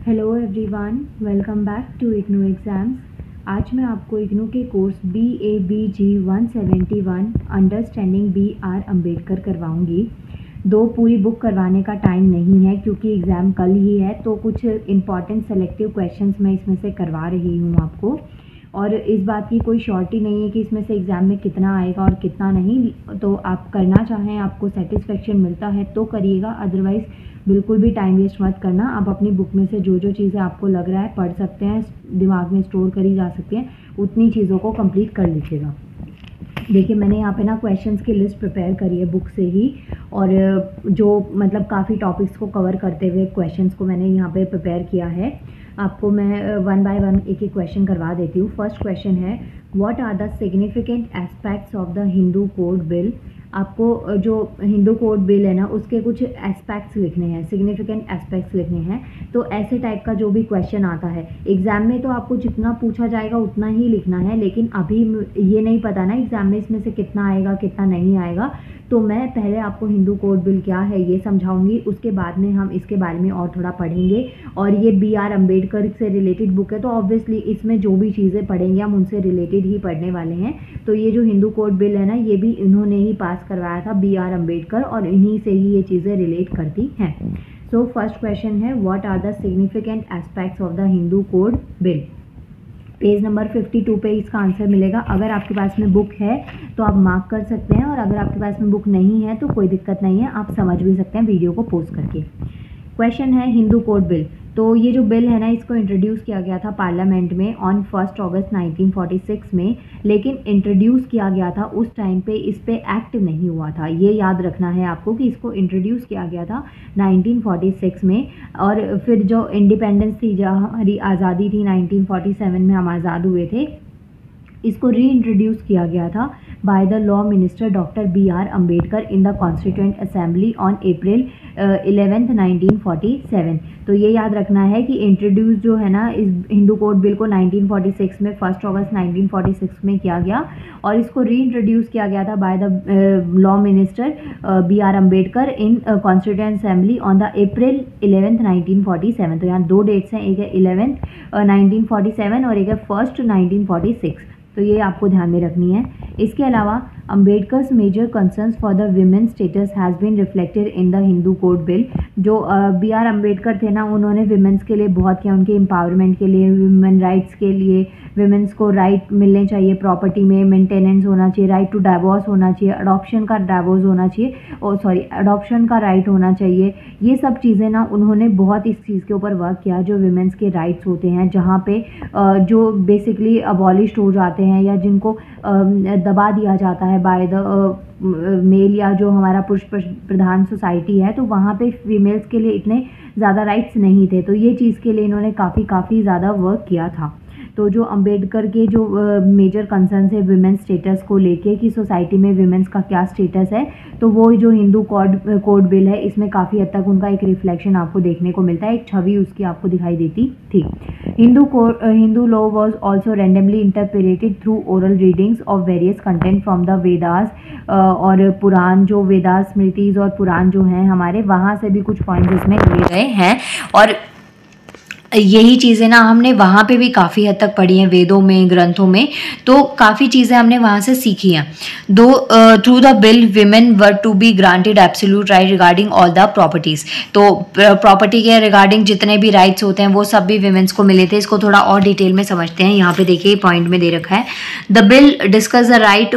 Hello everyone, welcome back to IGNOU exams. आज मैं आपको इग्नू के course BABG 171 understanding BR Ambedkar करवाऊंगी। पूरी बुक करवाने का टाइम नहीं है क्योंकि एग्ज़ाम कल ही है, तो कुछ इम्पॉर्टेंट सेलेक्टिव क्वेश्चंस मैं इसमें से करवा रही हूँ आपको। और इस बात की कोई श्योरिटी नहीं है कि इसमें से एग्ज़ाम में कितना आएगा और कितना नहीं। तो आप करना चाहें, आपको सेटिस्फेक्शन मिलता है तो करिएगा, अदरवाइज़ बिल्कुल भी टाइम वेस्ट मत करना। आप अपनी बुक में से जो जो चीज़ें आपको लग रहा है पढ़ सकते हैं, दिमाग में स्टोर करी जा सकती हैं, उतनी चीज़ों को कंप्लीट कर लीजिएगा। देखिए, मैंने यहाँ पे ना क्वेश्चंस की लिस्ट प्रिपेयर करी है बुक से ही, और जो मतलब काफ़ी टॉपिक्स को कवर करते हुए क्वेश्चंस को मैंने यहाँ पे प्रिपेयर किया है। आपको मैं वन बाय वन एक एक क्वेश्चन करवा देती हूँ। फर्स्ट क्वेश्चन है, what are the significant aspects of the Hindu code bill. आपको जो हिंदू कोड बिल है ना, उसके कुछ एस्पेक्ट्स लिखने हैं, सिग्निफिकेंट एस्पेक्ट्स लिखने हैं। तो ऐसे टाइप का जो भी क्वेश्चन आता है एग्ज़ाम में, तो आपको जितना पूछा जाएगा उतना ही लिखना है, लेकिन अभी ये नहीं पता ना एग्ज़ाम में इसमें से कितना आएगा कितना नहीं आएगा। तो मैं पहले आपको हिंदू कोड बिल क्या है ये समझाऊंगी, उसके बाद में हम इसके बारे में और थोड़ा पढ़ेंगे। और ये BR अम्बेडकर से रिलेटेड बुक है, तो ऑब्वियसली इसमें जो भी चीज़ें पढ़ेंगे हम उनसे रिलेटेड ही पढ़ने वाले हैं। तो ये जो हिंदू कोड बिल है ना, ये भी इन्होंने ही पास करवाया था, BR अम्बेडकर, और इन्हीं से ही ये चीज़ें रिलेट करती हैं। सो फर्स्ट क्वेश्चन है, what are the significant aspects of the Hindu code bill. Page number 52 पे इसका आंसर मिलेगा। अगर आपके पास में बुक है तो आप मार्क कर सकते हैं, और अगर आपके पास में बुक नहीं है तो कोई दिक्कत नहीं है, आप समझ भी सकते हैं वीडियो को पॉज करके। क्वेश्चन है, हिंदू कोड बिल। तो ये जो बिल है ना, इसको इंट्रोड्यूस किया गया था पार्लियामेंट में ऑन 1 अगस्त 1946 में, लेकिन इंट्रोड्यूस किया गया था उस टाइम पे इस पे एक्ट नहीं हुआ था। ये याद रखना है आपको कि इसको इंट्रोड्यूस किया गया था 1946 में, और फिर जो इंडिपेंडेंस थी, जहाँ हमारी आज़ादी थी, 1947 में हम आज़ाद हुए थे, इसको री इंट्रोड्यूस किया गया था by the law minister doctor BR Ambedkar in the constituent assembly on April 11, 1947। तो ये याद रखना है कि इंट्रोड्यूस जो है ना इस हिंदू कोड बिल को 1946 में 1 अगस्त 1946 में किया गया, और इसको री इंट्रोड्यूस किया गया था by the law minister BR Ambedkar in constituent assembly on the April 11, 1947। तो यहाँ दो डेट्स हैं, एक है 11 1947 और एक है 1 1946। तो ये आपको ध्यान में रखनी है। इसके अलावा Ambedkar's major concerns for the women status has been reflected in the Hindu code bill. जो BR अम्बेडकर थे ना, उन्होंने विमेंस के लिए बहुत किया, उनके एम्पावरमेंट के लिए, वुमेन राइट्स के लिए। विमेंस को राइट मिलने चाहिए, प्रॉपर्टी में मेंटेनेंस होना चाहिए, राइट टू डाइवोर्स होना चाहिए, अडॉप्शन का डाइवोर्स होना चाहिए, अडॉप्शन का राइट होना चाहिए। ये सब चीज़ें ना उन्होंने बहुत इस चीज़ के ऊपर वर्क किया, जो विमेंस के राइट्स होते हैं, जहाँ पे जो बेसिकली अबॉलिश्ड हो जाते हैं या जिनको दबा दिया जाता है बाय द मेल, या जो हमारा पुरुष प्रधान सोसाइटी है, तो वहाँ पे फीमेल्स के लिए इतने ज़्यादा राइट्स नहीं थे। तो ये चीज़ के लिए इन्होंने काफ़ी ज़्यादा वर्क किया था। तो जो अम्बेडकर के जो मेजर कंसर्न्स है विमेंस स्टेटस को लेके, कि सोसाइटी में विमेंस का क्या स्टेटस है, तो वो जो हिंदू कोड बिल है, इसमें काफ़ी हद तक उनका एक रिफ्लेक्शन आपको देखने को मिलता है, एक छवि उसकी आपको दिखाई देती थी। Hindu law was also randomly interpreted through oral readings of various content from the Vedas, और पुराण, जो वेदास स्मृतिज और पुराण जो हैं हमारे, वहाँ से भी कुछ पॉइंट्स इसमें लिए गए हैं। और यही चीज़ें ना हमने वहाँ पे भी काफ़ी हद तक पढ़ी हैं, वेदों में, ग्रंथों में, तो काफ़ी चीज़ें हमने वहाँ से सीखी हैं। Through the bill women were to be granted absolute right regarding all the properties. तो प्रॉपर्टी के रिगार्डिंग जितने भी राइट्स होते हैं वो सब भी विमेंस को मिले थे। इसको थोड़ा और डिटेल में समझते हैं। यहाँ पे देखिए पॉइंट में दे रखा है, the bill discuss the right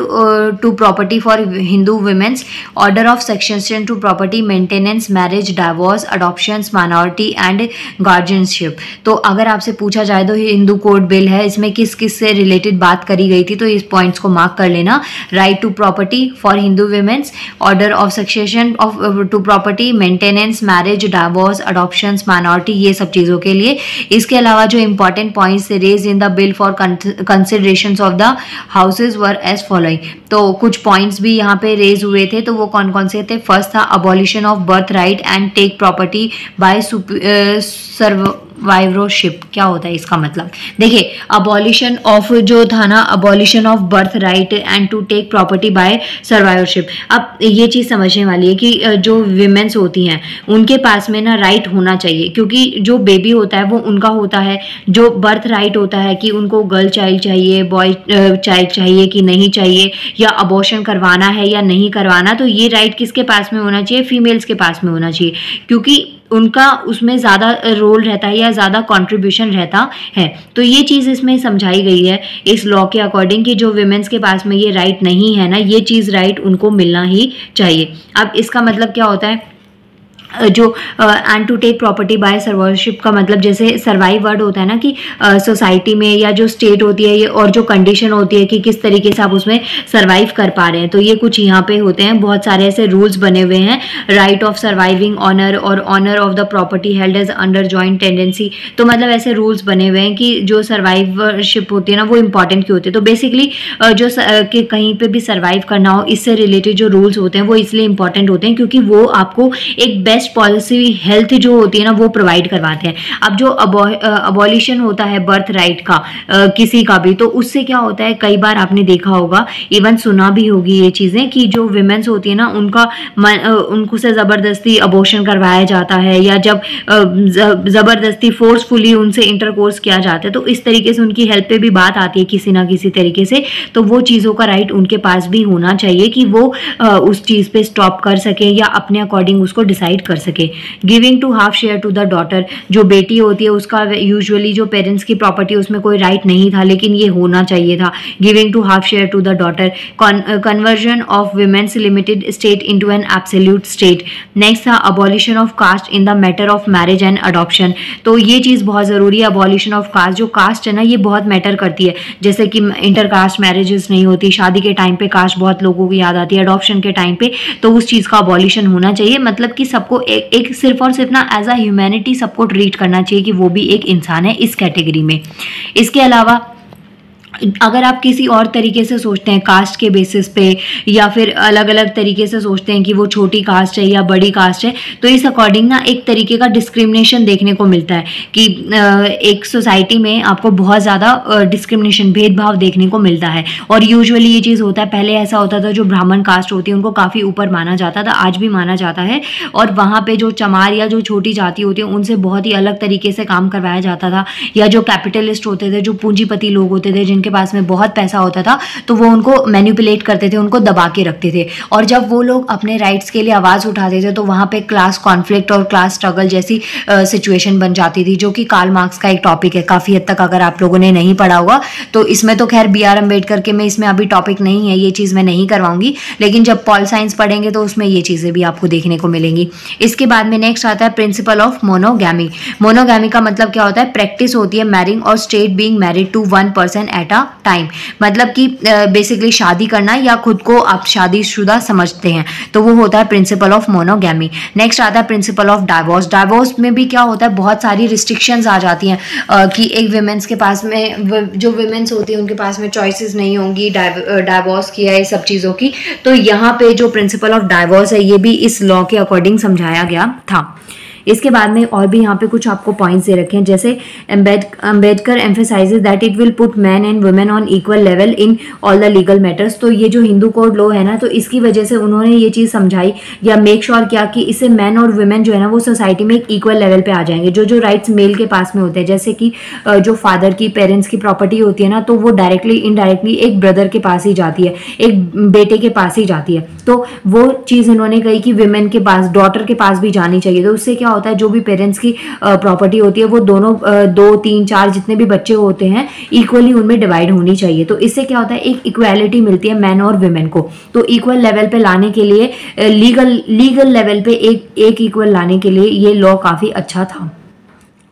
to property for Hindu women's, order of succession to property, maintenance, marriage, divorce, adoption, minority and guardianship. तो अगर आपसे पूछा जाए तो हिंदू कोड बिल है, इसमें किस किस से रिलेटेड बात करी गई थी, तो इस पॉइंट्स को मार्क कर लेना। Right to property for Hindu women's, order of succession of to property, maintenance, marriage, divorce, adoption, minority, ये सब चीज़ों के लिए। इसके अलावा जो important points raise in the bill for considerations of the houses were as following. तो कुछ पॉइंट्स भी यहाँ पे रेज हुए थे, तो वो कौन कौन से थे। फर्स्ट था abolition of birth right and take property by survivorship क्या होता है इसका मतलब? देखिए, अबॉलिशन ऑफ जो था ना, abolition of birth right and to take property by survivorship. अब ये चीज़ समझने वाली है कि जो विमेंस होती हैं उनके पास में ना राइट होना चाहिए, क्योंकि जो बेबी होता है वो उनका होता है, जो बर्थ राइट होता है कि उनको गर्ल चाइल्ड चाहिए, बॉय चाइल्ड चाहिए कि नहीं चाहिए, या अबॉर्शन करवाना है या नहीं करवाना, तो ये राइट किसके पास में होना चाहिए? फीमेल्स के पास में होना चाहिए, क्योंकि उनका उसमें ज़्यादा रोल रहता है या ज़्यादा कंट्रीब्यूशन रहता है। तो ये चीज़ इसमें समझाई गई है इस लॉ के अकॉर्डिंग कि जो विमेंस के पास में ये राइट नहीं है ना, ये चीज़ राइट उनको मिलना ही चाहिए। अब इसका मतलब क्या होता है? जो and to take property by survivorship का मतलब, जैसे सर्वाइव वर्ड होता है ना कि सोसाइटी में या जो स्टेट होती है और जो कंडीशन होती है कि किस तरीके से आप उसमें सर्वाइव कर पा रहे हैं, तो ये कुछ यहाँ पे होते हैं। बहुत सारे ऐसे रूल्स बने हुए हैं, राइट ऑफ सर्वाइविंग ऑनर और owner of the property held as under joint tendency. तो मतलब ऐसे रूल्स बने हुए हैं कि जो सर्वाइवरशिप होती है ना वो इंपॉर्टेंट क्यों होती है। तो बेसिकली जो कि कहीं पे भी सर्वाइव करना हो, इससे रिलेटेड जो रूल्स होते हैं वो इसलिए इंपॉर्टेंट होते हैं क्योंकि वो आपको एक बेस्ट पॉलिसी हेल्थ जो होती है ना वो प्रोवाइड करवाते हैं। अब जो अबॉलिशन होता है बर्थ राइट का किसी का भी, तो उससे क्या होता है, कई बार आपने देखा होगा, इवन सुना भी होगी ये चीजें कि जो विमेंस होती है ना उनका उनको से जबरदस्ती अबॉर्शन करवाया जाता है, या जब जबरदस्ती फोर्सफुली उनसे इंटरकोर्स किया जाता है, तो इस तरीके से उनकी हेल्थ पे भी बात आती है किसी ना किसी तरीके से। तो वो चीज़ों का राइट उनके पास भी होना चाहिए कि वो उस चीज़ पे स्टॉप कर सके या अपने अकॉर्डिंग उसको डिसाइड कर सके। Giving to half share to the daughter, जो बेटी होती है उसका यूजुअली जो पेरेंट्स की प्रॉपर्टी उसमें कोई राइट नहीं था, लेकिन ये होना चाहिए था। Giving to half share to the daughter, conversion of women's limited state into an absolute state. Next था abolition of caste in the matter of marriage and adoption. तो ये चीज़ बहुत ज़रूरी है, अबॉलिशन ऑफ कास्ट। जो कास्ट है ना ये बहुत मैटर करती है, जैसे कि इंटर कास्ट मैरिजेस नहीं होती, शादी के टाइम पे कास्ट बहुत लोगों को याद आती है, अडॉप्शन के टाइम पे, तो उस चीज़ का अबॉलिशन होना चाहिए। मतलब कि सबको एक सिर्फ और सिर्फ ना एज अ ह्यूमैनिटी सबको ट्रीट करना चाहिए कि वो भी एक इंसान है इस कैटेगरी में। इसके अलावा अगर आप किसी और तरीके से सोचते हैं कास्ट के बेसिस पे, या फिर अलग अलग तरीके से सोचते हैं कि वो छोटी कास्ट है या बड़ी कास्ट है, तो इस अकॉर्डिंग ना एक तरीके का डिस्क्रिमिनेशन देखने को मिलता है कि एक सोसाइटी में आपको बहुत ज़्यादा डिस्क्रिमिनेशन, भेदभाव देखने को मिलता है। और यूजुअली ये चीज़ होता है, पहले ऐसा होता था जो ब्राह्मण कास्ट होती है उनको काफ़ी ऊपर माना जाता था, आज भी माना जाता है, और वहाँ पर जो चमार या जो छोटी जाति होती है उनसे बहुत ही अलग तरीके से काम करवाया जाता था। या जो कैपिटलिस्ट होते थे, जो पूंजीपति लोग होते थे जिनके पास में बहुत पैसा होता था, तो वो उनको मैनिपुलेट करते थे, उनको दबा के रखते थे। और जब वो लोग अपने राइट्स के लिए आवाज़ उठाते थे तो वहाँ पे क्लास कॉन्फ्लिक्ट और क्लास स्ट्रगल जैसी सिचुएशन बन जाती थी, जो कि कार्ल मार्क्स का एक टॉपिक है काफ़ी हद तक। अगर आप लोगों ने नहीं पढ़ा होगा तो इसमें तो खैर बी आर अम्बेडकर के में इसमें अभी टॉपिक नहीं है, ये चीज़ मैं नहीं करवाऊंगी, लेकिन जब पॉल साइंस पढ़ेंगे तो उसमें ये चीज़ें भी आपको देखने को मिलेंगी। इसके बाद में नेक्स्ट आता है प्रिंसिपल ऑफ मोनोगैमी। मोनोगैमी का मतलब क्या होता है? प्रैक्टिस होती है मैरिंग और state being married to one person at a time. मतलब कि बेसिकली शादी करना या खुद को आप शादीशुदा समझते हैं, तो वो होता है प्रिंसिपल ऑफ मोनोगैमी। नेक्स्ट आता है प्रिंसिपल ऑफ डाइवोर्स। डाइवोर्स में भी क्या होता है, बहुत सारी रिस्ट्रिक्शंस आ जाती हैं कि एक विमेंस के पास में, जो विमेंस होती है उनके पास में चॉइसेस नहीं होंगी डाइवोर्स की या ये सब चीज़ों की। तो यहाँ पे जो प्रिंसिपल ऑफ डाइवोर्स है ये भी इस लॉ के अकॉर्डिंग समझाया गया था। इसके बाद में और भी यहाँ पे कुछ आपको पॉइंट्स दे रखे हैं, जैसे Ambedkar emphasises that it will put man and women on equal level in all the legal matters. तो ये जो हिंदू कोड लॉ है ना, तो इसकी वजह से उन्होंने ये चीज़ समझाई या मेक श्योर किया कि इससे मैन और वुमेन जो है ना वो सोसाइटी में एक इक्वल लेवल पे आ जाएंगे। जो राइट्स मेल के पास में होते हैं, जैसे कि जो फादर की, पेरेंट्स की प्रॉपर्टी होती है ना, तो वो डायरेक्टली इनडायरेक्टली एक ब्रदर के पास ही जाती है, एक बेटे के पास ही जाती है। तो वो चीज़ इन्होंने कही कि विमेन के पास, डॉटर के पास भी जानी चाहिए। तो उससे क्या होता है, जो भी पेरेंट्स की प्रॉपर्टी होती है वो दोनों 2, 3, 4 जितने भी बच्चे होते हैं इक्वली उनमें डिवाइड होनी चाहिए। तो इससे क्या होता है, एक इक्वालिटी मिलती है मैन और वुमेन को। तो इक्वल लेवल पे लाने के लिए, लीगल लेवल पे एक इक्वल लाने के लिए ये लॉ काफ़ी अच्छा था।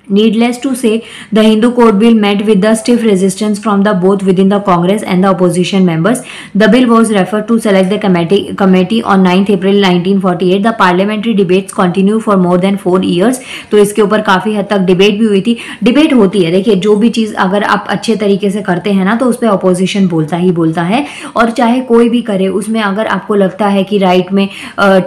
Needless to say, the Hindu Code Bill met with the stiff resistance from the both within the Congress and the opposition members. The bill was referred to select the committee on 9th April 1948. The parliamentary debates continue for more than 4 years. तो इसके ऊपर काफ़ी हद तक debate भी हुई थी। Debate होती है, देखिए जो भी चीज़ अगर आप अच्छे तरीके से करते हैं ना तो उस पर अपोजिशन बोलता ही बोलता है, और चाहे कोई भी करे उसमें अगर आपको लगता है कि राइट में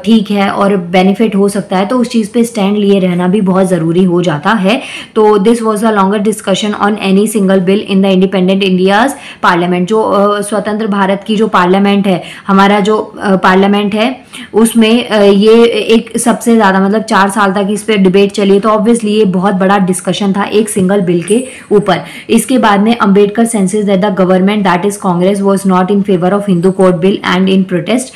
ठीक है और बेनिफिट हो सकता है तो उस चीज़ पे स्टैंड लिए रहना भी बहुत ज़रूरी हो जाता है। तो this was a longer discussion on any single bill in the independent India's parliament. जो स्वतंत्र भारत की जो पार्लियामेंट है, हमारा जो पार्लियामेंट है, उसमें ये एक सबसे ज़्यादा मतलब 4 साल तक इस पर डिबेट चली। तो ऑब्वियसली ये बहुत बड़ा डिस्कशन था एक सिंगल बिल के ऊपर। इसके बाद में Ambedkar senses that the government that is Congress was not in favour of Hindu code bill and in protest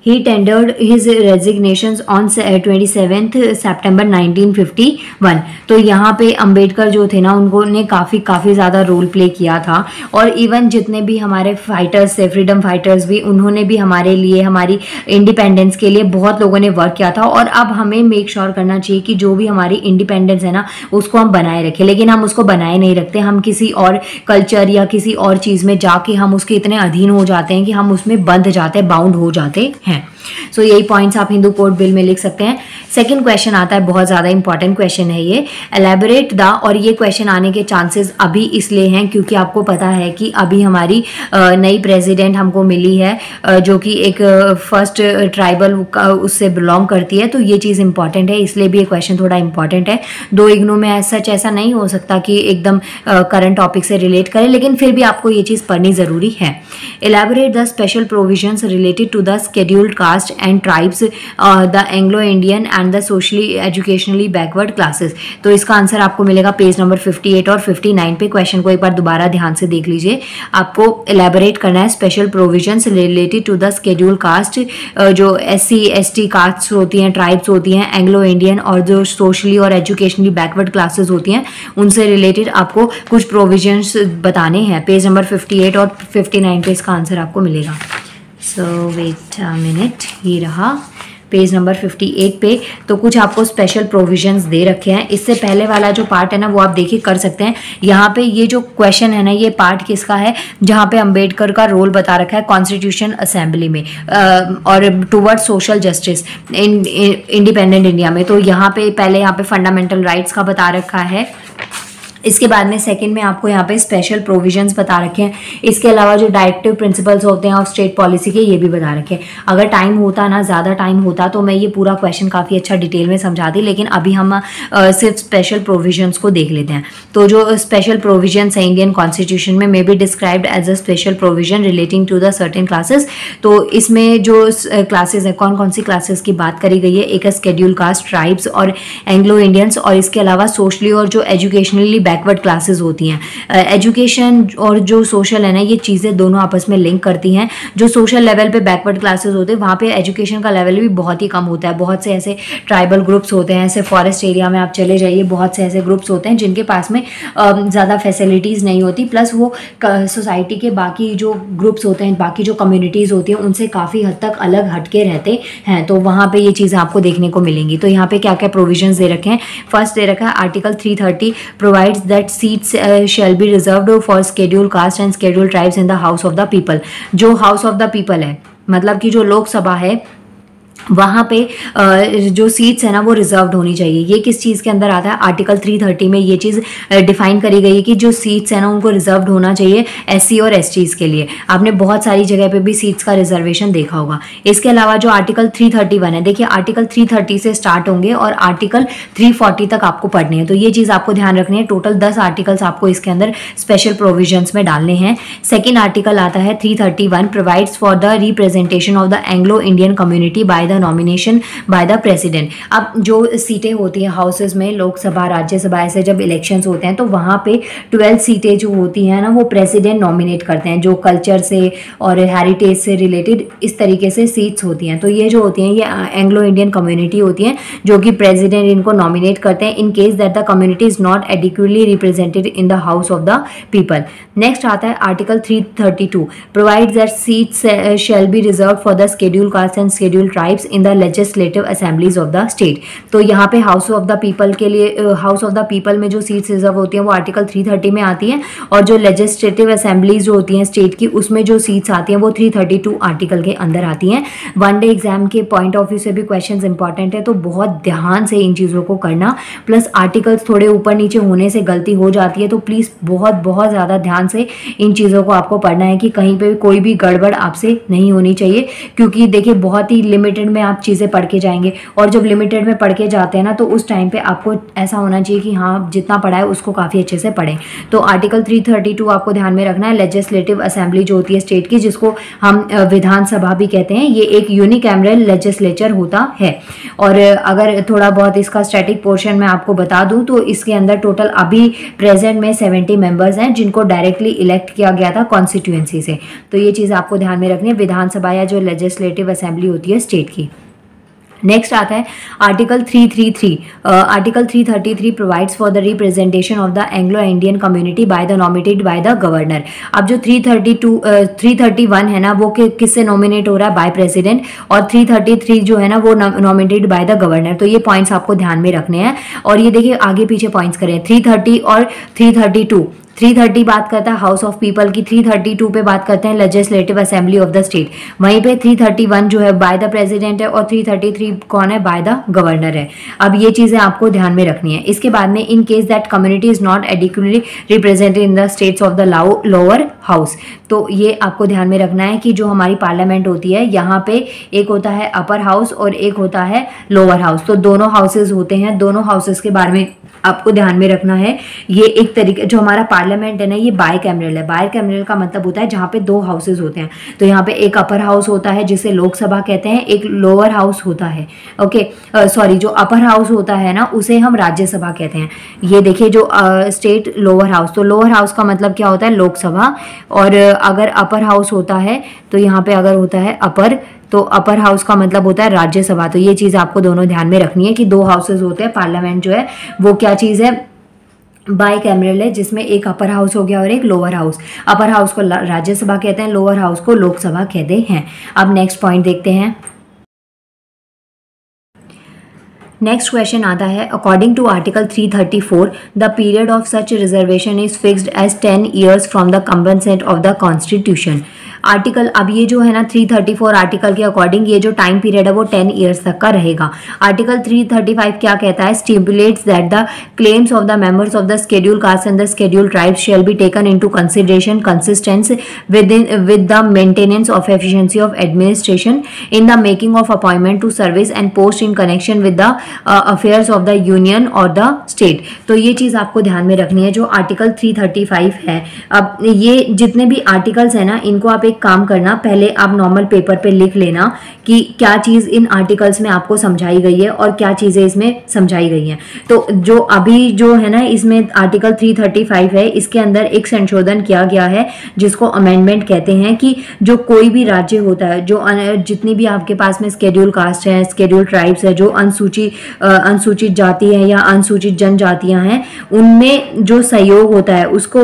he tendered his resignations on 27th September 1951। तो यहाँ पे अंबेडकर जो थे ना, उन्होंने काफ़ी ज़्यादा रोल प्ले किया था। और इवन जितने भी हमारे फाइटर्स थे, फ्रीडम फाइटर्स भी, उन्होंने भी हमारे लिए, हमारी इंडिपेंडेंस के लिए बहुत लोगों ने वर्क किया था। और अब हमें मेक श्योर करना चाहिए कि जो भी हमारी इंडिपेंडेंस है ना, उसको हम बनाए रखें। लेकिन हम उसको बनाए नहीं रखते, हम किसी और कल्चर या किसी और चीज़ में जाके हम उसके इतने अधीन हो जाते हैं कि हम उसमें बंध जाते हैं, बाउंड हो जाते हैं। सो यही पॉइंट्स आप हिंदू कोड बिल में लिख सकते हैं। सेकंड क्वेश्चन आता है, बहुत ज़्यादा इंपॉर्टेंट क्वेश्चन है ये, एलैबोरेट द। और ये क्वेश्चन आने के चांसेस अभी इसलिए हैं क्योंकि आपको पता है कि अभी हमारी नई प्रेसिडेंट हमको मिली है, जो कि एक फर्स्ट ट्राइबल उससे बिलोंग करती है। तो ये चीज़ इंपॉर्टेंट है, इसलिए भी ये क्वेश्चन थोड़ा इंपॉर्टेंट है। दो इग्नू में सच ऐसा नहीं हो सकता कि एकदम करंट टॉपिक से रिलेट करें, लेकिन फिर भी आपको ये चीज़ पढ़नी ज़रूरी है। Elaborate the special provisions related to the scheduled caste and tribes, the Anglo Indian and the socially educationally backward classes. तो इसका आंसर आपको मिलेगा पेज नंबर 58 और 59 पे। क्वेश्चन को एक बार दोबारा ध्यान से देख लीजिए। आपको एलैबोरेट करना है special provisions related to the scheduled caste, जो SC ST कास्ट होती हैं, ट्राइब्स होती हैं, एंग्लो इंडियन और जो सोशली और एजुकेशनली बैकवर्ड क्लासेस होती हैं, उनसे रिलेटेड आपको कुछ प्रोविजंस बताने हैं। पेज नंबर 58 और 59 पे इसका आंसर आपको मिलेगा। सो वेट अ मिनट, ये रहा पेज नंबर 58 पे। तो कुछ आपको स्पेशल प्रोविजंस दे रखे हैं। इससे पहले वाला जो पार्ट है ना, वो आप देखिए कर सकते हैं। यहाँ पे ये जो क्वेश्चन है ना, ये पार्ट किसका है, जहाँ पे अंबेडकर का रोल बता रखा है कॉन्स्टिट्यूशन असेंबली में और toward social justice in independent India में। तो यहाँ पे पहले यहाँ पे फंडामेंटल राइट्स का बता रखा है। इसके बाद में सेकंड में आपको यहाँ पे स्पेशल प्रोविजंस बता रखे हैं। इसके अलावा जो डायरेक्टिव प्रिंसिपल्स होते हैं ऑफ स्टेट पॉलिसी के, ये भी बता रखे हैं। अगर टाइम होता ना, ज़्यादा टाइम होता, तो मैं ये पूरा क्वेश्चन काफ़ी अच्छा डिटेल में समझाती, लेकिन अभी हम सिर्फ स्पेशल प्रोविजंस को देख लेते हैं। तो जो स्पेशल प्रोविजंस है इंडियन कॉन्स्टिट्यूशन में, may be described as a special provision relating to the certain classes. तो इसमें जो क्लासेस है, कौन कौन सी क्लासेस की बात करी गई है, एक शेड्यूल कास्ट, ट्राइब्स और एंग्लो इंडियंस, और इसके अलावा सोशली और जो एजुकेशनली बैकवर्ड क्लासेस होती हैं। एजुकेशन और जो सोशल है ना, ये चीज़ें दोनों आपस में लिंक करती हैं। जो सोशल लेवल पे बैकवर्ड क्लासेस होते हैं, वहाँ पे एजुकेशन का लेवल भी बहुत ही कम होता है। बहुत से ऐसे ट्राइबल ग्रुप्स होते हैं, ऐसे फॉरेस्ट एरिया में आप चले जाइए, बहुत से ऐसे ग्रुप्स होते हैं जिनके पास में ज़्यादा फैसिलिटीज़ नहीं होती, प्लस वो सोसाइटी के बाकी जो ग्रुप्स होते हैं, बाकी जो कम्युनिटीज़ होती हैं, उनसे काफ़ी हद तक अलग हटके रहते हैं। तो वहाँ पे ये चीज़ें आपको देखने को मिलेंगी। तो यहाँ पे क्या क्या प्रोविजंस दे रखे हैं। फर्स्ट दे रखा है article 330 provides that seats shall be reserved for schedule caste and schedule tribes in the house of the people. जो हाउस ऑफ द पीपल है, मतलब कि जो लोकसभा है, वहाँ पे जो सीट्स है ना, वो रिजर्व्ड होनी चाहिए। ये किस चीज़ के अंदर आता है, आर्टिकल 330 में ये चीज़ डिफाइन करी गई है कि जो सीट्स है ना, उनको रिजर्व्ड होना चाहिए SC और STs के लिए। आपने बहुत सारी जगह पे भी सीट्स का रिजर्वेशन देखा होगा। इसके अलावा जो आर्टिकल 331 है, देखिए आर्टिकल 330 से स्टार्ट होंगे और आर्टिकल 340 तक आपको पढ़ने हैं। तो ये चीज़ आपको ध्यान रखनी है। टोटल 10 आर्टिकल्स आपको इसके अंदर स्पेशल प्रोविजंस में डालने हैं। सेकेंड आर्टिकल आता है 331 provides for the representation of the Anglo Indian community by the nomination bye the president. अब जो सीटें होती हैं हाउसेस में, लोकसभा, राज्यसभा, ऐसे जब इलेक्शंस होते हैं, तो वहाँ पे 12 सीटें जो होती हैं ना, वो प्रेसिडेंट नॉमिनेट करते हैं। जो कल्चर से और हेरिटेज से रिलेटेड इस तरीके से सीट्स होती हैं। तो ये जो होती हैं, ये एंग्लो इंडियन कम्युनिटी होती हैं, जो कि प्रेसिडेंट इनको नॉमिनेट करते हैं in case that the community is not adequately represented in the house of the people. Next आता है article 332 provides that seats shall be reserve for the schedule caste and schedule tribes in the legislative assemblies of the state. तो यहाँ पे house of the people के लिए, house of the people में जो seats reserve होती हैं, वो आर्टिकल 330 में आती हैं, और जो लेजिस्लेटिव असेंबलीज जो होती हैं स्टेट की, उसमें जो सीट्स आती हैं, वो 332 आर्टिकल के अंदर आती हैं। वन डे एग्जाम के पॉइंट ऑफ व्यू से भी क्वेश्चन इंपॉर्टेंट है, तो बहुत ध्यान से इन चीज़ों को करना। प्लस आर्टिकल्स थोड़े ऊपर नीचे होने से गलती हो जाती है, तो प्लीज़ बहुत बहुत ज़्यादा ध्यान से इन चीज़ों को आपको पढ़ना है कि कहीं पे कोई भी गड़बड़ आपसे नहीं होनी चाहिए। क्योंकि देखिए बहुत ही लिमिटेड में आप चीज़ें पढ़ के जाएंगे, और जब लिमिटेड में पढ़ के जाते हैं ना तो उस टाइम पे आपको ऐसा होना चाहिए कि हाँ जितना पढ़ा है उसको काफ़ी अच्छे से पढ़ें। तो आर्टिकल 332 आपको ध्यान में रखना है। लेजिस्लेटिव असेंबली जो होती है स्टेट की, जिसको हम विधानसभा भी कहते हैं, ये एक यूनिकैमरल लेजिस्लेचर होता है। और अगर थोड़ा बहुत इसका स्टैटिक पोर्शन मैं आपको बता दूं तो इसके अंदर टोटल अभी प्रेजेंट में 70 मेंबर्स हैं जिनको डायरेक्टली इलेक्ट किया गया था कॉन्स्टिट्यूएंसी से। तो ये चीज़ आपको ध्यान में रखनी है, विधानसभा या जो लेजिस्लेटिव असेंबली होती है स्टेट की। नेक्स्ट आता है article 333। Article 333 provides for the representation of the Anglo Indian community by the nominated by the governor. अब जो 331 है ना वो किससे नॉमिनेट हो रहा है? By president. और 333 जो है ना वो नॉमिनेटेड बाय द गवर्नर। तो ये पॉइंट्स आपको ध्यान में रखने हैं। और ये देखिए आगे पीछे पॉइंट्स करें, 330 और 332। 330 बात करता है हाउस ऑफ पीपल की, 332 पे बात करते हैं legislative assembly of the state. वहीं पे 331 जो है बाय द प्रेसिडेंट है, और 333 कौन है? बाय द गवर्नर है। अब ये चीजें आपको ध्यान में रखनी है। इसके बाद में in case that community is not adequately represented in the states of the lower house. तो ये आपको ध्यान में रखना है कि जो हमारी पार्लियामेंट होती है यहाँ पे एक होता है अपर हाउस और एक होता है लोअर हाउस। तो दोनों हाउसेज होते हैं, दोनों हाउसेज के बारे में आपको ध्यान में रखना है। ये एक तरीके जो हमारा पार्लियामेंट है ना ये बाय कैमरल है। बाय कैमरल का मतलब होता है जहाँ पे दो हाउसेज होते हैं। तो यहाँ पे एक अपर हाउस होता है जिसे लोकसभा कहते हैं, एक लोअर हाउस होता है। ओके सॉरी, जो अपर हाउस होता है ना उसे हम राज्यसभा कहते हैं। ये देखिए जो स्टेट लोअर हाउस, तो लोअर हाउस का मतलब क्या होता है? लोकसभा। और अगर अपर हाउस होता है तो यहाँ पे अगर होता है अपर, तो अपर हाउस का मतलब होता है राज्यसभा। तो ये चीज़ आपको दोनों ध्यान में रखनी है कि दो हाउसेज होते हैं। पार्लियामेंट जो है वो क्या चीज़ है? बाय कैमरल है, जिसमें एक अपर हाउस हो गया और एक लोअर हाउस। अपर हाउस को राज्यसभा कहते हैं, लोअर हाउस को लोकसभा कहते हैं। अब नेक्स्ट पॉइंट देखते हैं। नेक्स्ट क्वेश्चन आता है, according to article 334 the period of such reservation is fixed as 10 years from the commencement of the constitution. Article, अब ये जो है ना 334 आर्टिकल के अकॉर्डिंग ये जो टाइम पीरियड है वो 10 years तक का रहेगा। आर्टिकल 335 क्या कहता है? Stipulates that the claims of the members of the schedule caste and the schedule tribes shall be taken into consideration consistence with the maintenance of efficiency of administration in the making of appointment to service and post in connection with the affairs of the union or the state। तो ये चीज़ आपको ध्यान में रखनी है जो article 335 है। अब ये जितने भी आर्टिकल्स हैं ना इनको आप एक काम करना, पहले आप नॉर्मल पेपर पे लिख लेना कि क्या चीज़ इन आर्टिकल्स में आपको समझाई गई है और क्या चीज़ें इसमें समझाई गई हैं। तो जो अभी जो है ना इसमें आर्टिकल 335 है, इसके अंदर एक संशोधन किया गया है जिसको अमेंडमेंट कहते हैं कि जो कोई भी राज्य होता है, जो जितनी भी आपके पास में स्केड्यूल कास्ट है, स्केड्यूल ट्राइब्स है, जो अनुसूचित जाति है या अनुसूचित जनजातियां हैं, उनमें जो सहयोग होता है उसको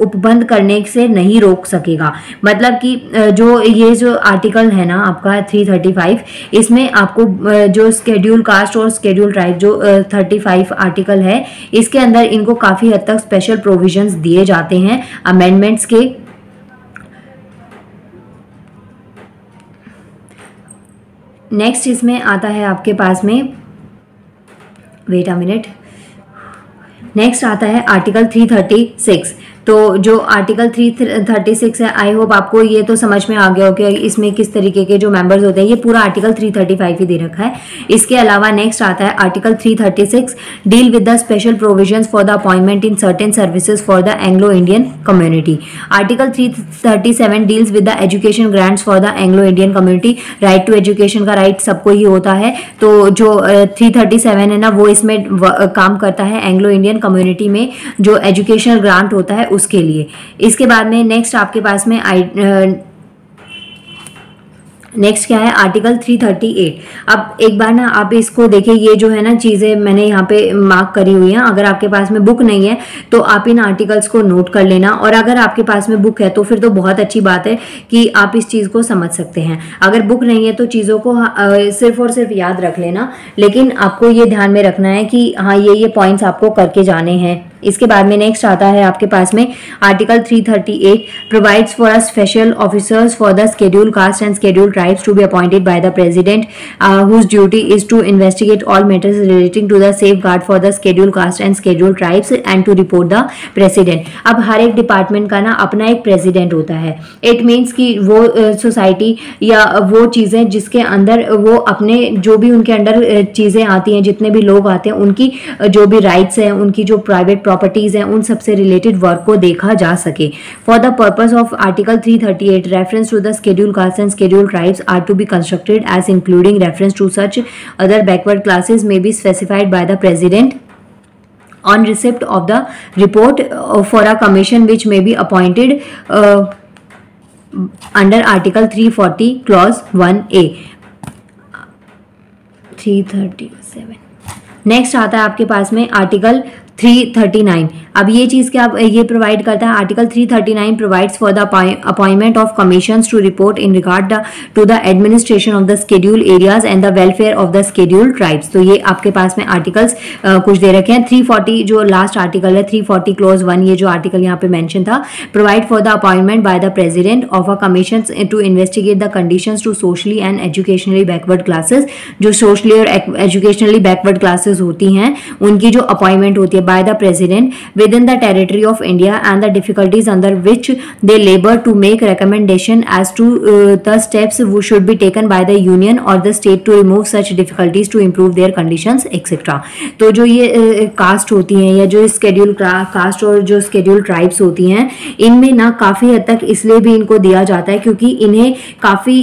उपबंध करने से नहीं रोक सकेगा। मतलब कि जो आर्टिकल है ना आपका 335, इसमें आपको जो स्केड्यूल कास्ट और स्केड्यूल ट्राइब जो 35 आर्टिकल है इसके अंदर इनको काफ़ी हद तक स्पेशल प्रोविजंस दिए जाते हैं अमेंडमेंट्स के। नेक्स्ट इसमें आता है आपके पास में, वेट अ मिनट, नेक्स्ट आता है आर्टिकल 336। तो जो आर्टिकल 336 है, आई होप आपको ये तो समझ में आ गया हो कि इसमें किस तरीके के जो मेंबर्स होते हैं। ये पूरा आर्टिकल 335 ही दे रखा है। इसके अलावा नेक्स्ट आता है article 336 deal with the special provisions for the appointment in certain services for the Anglo Indian community. Article 337 deals with the education grants for the Anglo Indian community. Right to education का right सबको ही होता है। तो जो 337 है ना वो इसमें काम करता है एंग्लो इंडियन कम्युनिटी में जो एजुकेशनल ग्रांट होता है उसके लिए। इसके बाद में नेक्स्ट आपके पास में नेक्स्ट क्या है? आर्टिकल 338। अब एक बार ना आप इसको देखिए, ये जो है ना चीज़ें मैंने यहाँ पे मार्क करी हुई हैं। अगर आपके पास में बुक नहीं है तो आप इन आर्टिकल्स को नोट कर लेना, और अगर आपके पास में बुक है तो फिर तो बहुत अच्छी बात है कि आप इस चीज़ को समझ सकते हैं। अगर बुक नहीं है तो चीज़ों को सिर्फ और सिर्फ याद रख लेना, लेकिन आपको ये ध्यान में रखना है कि हाँ ये पॉइंट्स आपको करके जाने हैं। इसके बाद में नेक्स्ट आता है आपके पास में article 338 provides for a special officers for the schedule caste and schedule tribes to be appointed by the president whose duty is to investigate all matters relating to the safeguard for the schedule caste and schedule tribes and to report the president. अब हर एक department का ना अपना एक president होता है। It means कि वो सोसाइटी या वो चीज़ें जिसके अंदर वो अपने जो भी उनके अंडर चीज़ें आती हैं, जितने भी लोग आते हैं, उनकी जो भी राइट्स हैं, उनकी जो प्राइवेट प्रॉपर्टीज हैं, उन सबसे रिलेटेड वर्क को देखा जा सके। For the purpose of article 338 reference to the schedule caste and schedule tribes are to be constructed as including reference to such other backward classes may be specified by the president on receipt of the report for a commission which may be appointed under article 340 clause 1a 337। Next आता है आपके पास में article 339। अब ये चीज़ क्या ये provide करता है, article 339 provides for the appointment of commissions to report in regard to the administration of the schedule areas and the welfare of the schedule tribes. तो ये आपके पास में आर्टिकल्स कुछ दे रखे हैं। 340 जो लास्ट आर्टिकल है, 340 क्लोज 1, ये जो आर्टिकल यहाँ पे मेंशन था, provide for the appointment by the president of a commission to investigate the conditions to socially and educationally backward classes. जो सोशली और एजुकेशनली बैकवर्ड क्लासेस होती हैं उनकी जो अपॉइंटमेंट होती है by the president within the territory of India and the difficulties under which they labor to make recommendation as to the steps which should be taken by the union or the state to remove such difficulties to improve their conditions etc। तो जो ये cast होती हैं या जो schedule cast और जो schedule tribes होती हैं, इनमें ना काफ़ी हद तक इसलिए भी इनको दिया जाता है क्योंकि इन्हें काफ़ी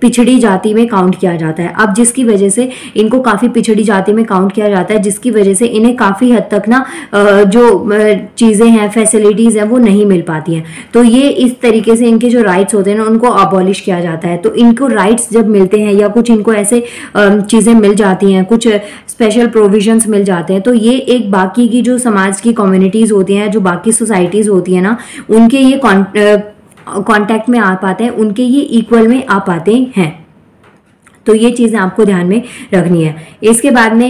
पिछड़ी जाति में काउंट किया जाता है। अब जिसकी वजह से इनको काफ़ी पिछड़ी जाति में काउंट किया जाता है, जिसकी वजह से इन्हें काफ़ी हद तक ना जो चीज़ें हैं, फैसिलिटीज़ हैं, वो नहीं मिल पाती हैं। तो ये इस तरीके से इनके जो राइट्स होते हैं ना उनको अबॉलिश किया जाता है। तो इनको राइट्स जब मिलते हैं या कुछ इनको ऐसे चीज़ें मिल जाती हैं, कुछ स्पेशल प्रोविजंस मिल जाते हैं, तो ये एक बाकी की जो समाज की कम्युनिटीज़ होती हैं, जो बाकी सोसाइटीज़ होती हैं ना, उनके ये कांटेक्ट में आ पाते हैं, उनके ये इक्वल में आ पाते हैं। तो ये चीज़ें आपको ध्यान में रखनी है। इसके बाद में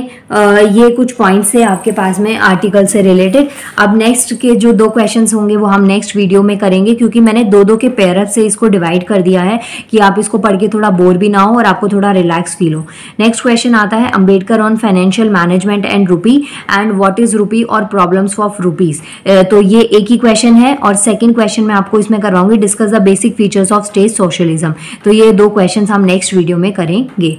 ये कुछ पॉइंट्स है आपके पास में आर्टिकल से रिलेटेड। अब नेक्स्ट के जो 2 क्वेश्चंस होंगे वो हम नेक्स्ट वीडियो में करेंगे, क्योंकि मैंने 2-2 के पैराग्राफ से इसको डिवाइड कर दिया है कि आप इसको पढ़ के थोड़ा बोर भी ना हो और आपको थोड़ा रिलैक्स फील हो। नेक्स्ट क्वेश्चन आता है Ambedkar on financial management and rupee and what is रूपी और प्रॉब्लम्स ऑफ रूपीज। तो ये एक ही क्वेश्चन है और सेकेंड क्वेश्चन मैं आपको इसमें करवाऊंगी discuss the basic features of state socialism. तो ये 2 क्वेश्चन हम नेक्स्ट वीडियो में करेंगे।